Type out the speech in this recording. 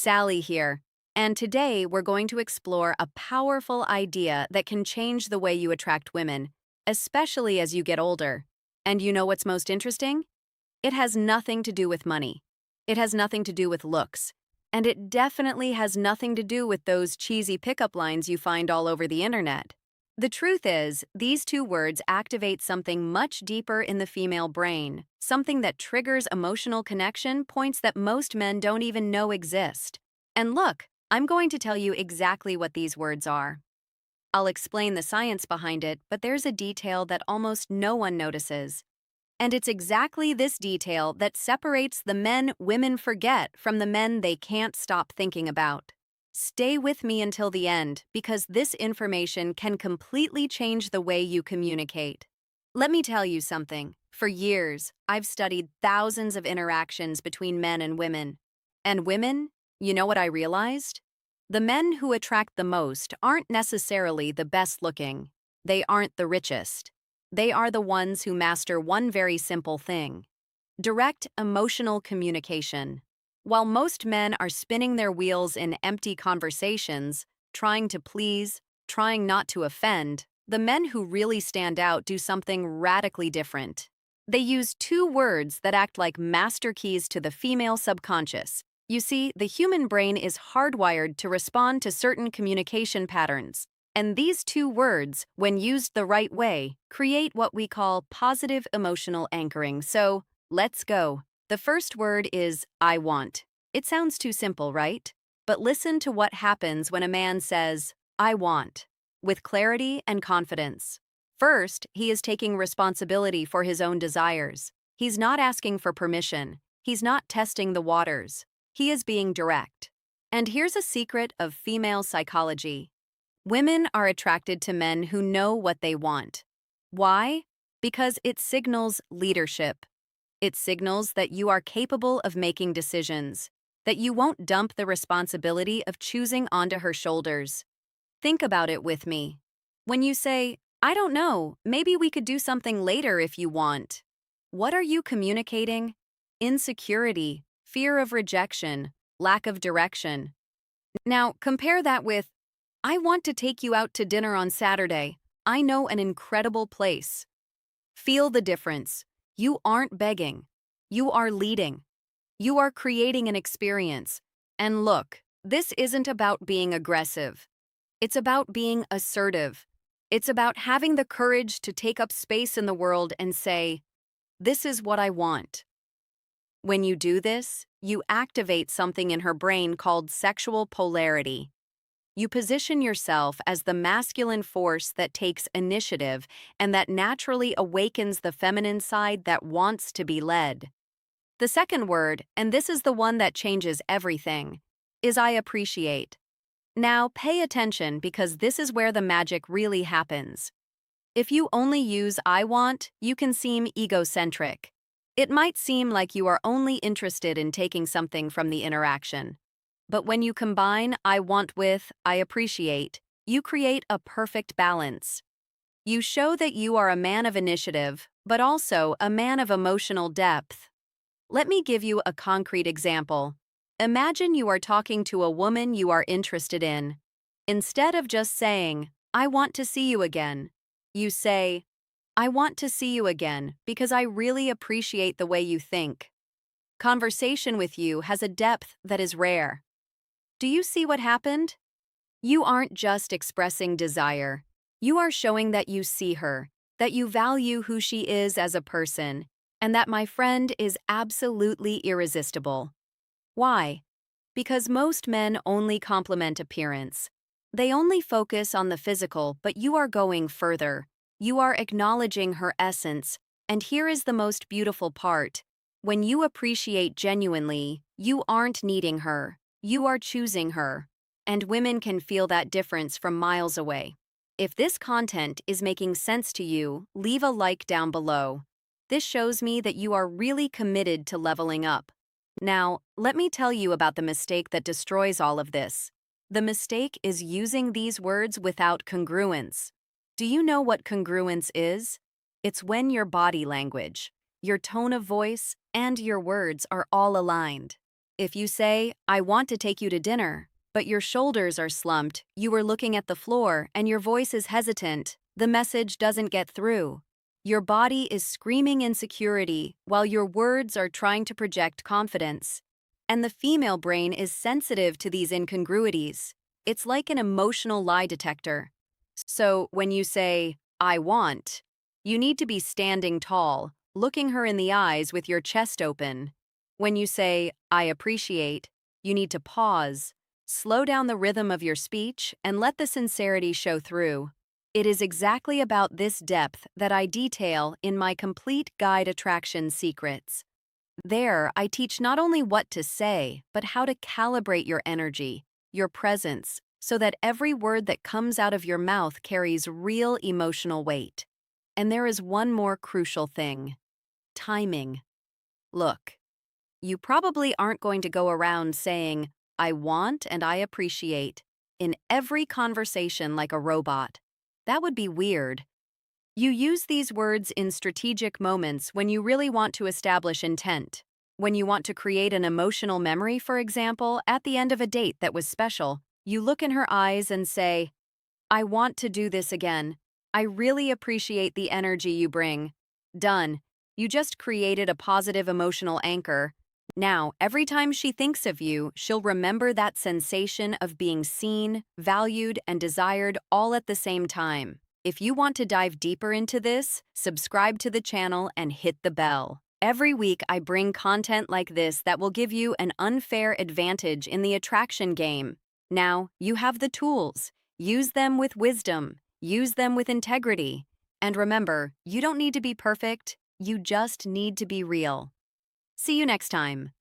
Sally here, and today we're going to explore a powerful idea that can change the way you attract women, especially as you get older. And you know what's most interesting? It has nothing to do with money. It has nothing to do with looks. And it definitely has nothing to do with those cheesy pickup lines you find all over the internet. The truth is, these two words activate something much deeper in the female brain, something that triggers emotional connection points that most men don't even know exist. And look, I'm going to tell you exactly what these words are. I'll explain the science behind it, but there's a detail that almost no one notices. And it's exactly this detail that separates the men women forget from the men they can't stop thinking about. Stay with me until the end because this information can completely change the way you communicate. Let me tell you something. For years, I've studied thousands of interactions between men and women. And women, you know what I realized? The men who attract the most aren't necessarily the best looking. They aren't the richest. They are the ones who master one very simple thing: direct emotional communication. While most men are spinning their wheels in empty conversations, trying to please, trying not to offend, the men who really stand out do something radically different. They use two words that act like master keys to the female subconscious. You see, the human brain is hardwired to respond to certain communication patterns. And these two words, when used the right way, create what we call positive emotional anchoring. So, let's go. The first word is I want. It sounds too simple, right? But listen to what happens when a man says, I want, with clarity and confidence. First, he is taking responsibility for his own desires. He's not asking for permission. He's not testing the waters. He is being direct. And here's a secret of female psychology. Women are attracted to men who know what they want. Why? Because it signals leadership. It signals that you are capable of making decisions, that you won't dump the responsibility of choosing onto her shoulders. Think about it with me. When you say, I don't know, maybe we could do something later if you want. What are you communicating? Insecurity, fear of rejection, lack of direction. Now, compare that with, I want to take you out to dinner on Saturday. I know an incredible place. Feel the difference. You aren't begging. You are leading. You are creating an experience. And look, this isn't about being aggressive. It's about being assertive. It's about having the courage to take up space in the world and say, this is what I want. When you do this, you activate something in her brain called sexual polarity. You position yourself as the masculine force that takes initiative and that naturally awakens the feminine side that wants to be led. The second word, and this is the one that changes everything, is I appreciate. Now pay attention because this is where the magic really happens. If you only use I want, you can seem egocentric. It might seem like you are only interested in taking something from the interaction. But when you combine I want with I appreciate, you create a perfect balance. You show that you are a man of initiative, but also a man of emotional depth. Let me give you a concrete example. Imagine you are talking to a woman you are interested in. Instead of just saying, I want to see you again, you say, I want to see you again because I really appreciate the way you think. Conversation with you has a depth that is rare. Do you see what happened? You aren't just expressing desire. You are showing that you see her, that you value who she is as a person, and that my friend is absolutely irresistible. Why? Because most men only compliment appearance. They only focus on the physical, but you are going further. You are acknowledging her essence, and here is the most beautiful part. When you appreciate genuinely, you aren't needing her. You are choosing her. And women can feel that difference from miles away. If this content is making sense to you, leave a like down below. This shows me that you are really committed to leveling up. Now, let me tell you about the mistake that destroys all of this. The mistake is using these words without congruence. Do you know what congruence is? It's when your body language, your tone of voice, and your words are all aligned. If you say, I want to take you to dinner, but your shoulders are slumped, you are looking at the floor, and your voice is hesitant, the message doesn't get through. Your body is screaming insecurity while your words are trying to project confidence. And the female brain is sensitive to these incongruities. It's like an emotional lie detector. So when you say, I want, you need to be standing tall, looking her in the eyes with your chest open. When you say, I appreciate, you need to pause, slow down the rhythm of your speech, and let the sincerity show through. It is exactly about this depth that I detail in my complete guide Attraction Secrets. There, I teach not only what to say, but how to calibrate your energy, your presence, so that every word that comes out of your mouth carries real emotional weight. And there is one more crucial thing: timing. Look, you probably aren't going to go around saying, I want and I appreciate, in every conversation like a robot. That would be weird. You use these words in strategic moments when you really want to establish intent. When you want to create an emotional memory, for example, at the end of a date that was special, you look in her eyes and say, I want to do this again. I really appreciate the energy you bring. Done. You just created a positive emotional anchor. Now, every time she thinks of you, she'll remember that sensation of being seen, valued, and desired all at the same time. If you want to dive deeper into this, subscribe to the channel and hit the bell. Every week, I bring content like this that will give you an unfair advantage in the attraction game. Now, you have the tools. Use them with wisdom. Use them with integrity. And remember, you don't need to be perfect. You just need to be real. See you next time.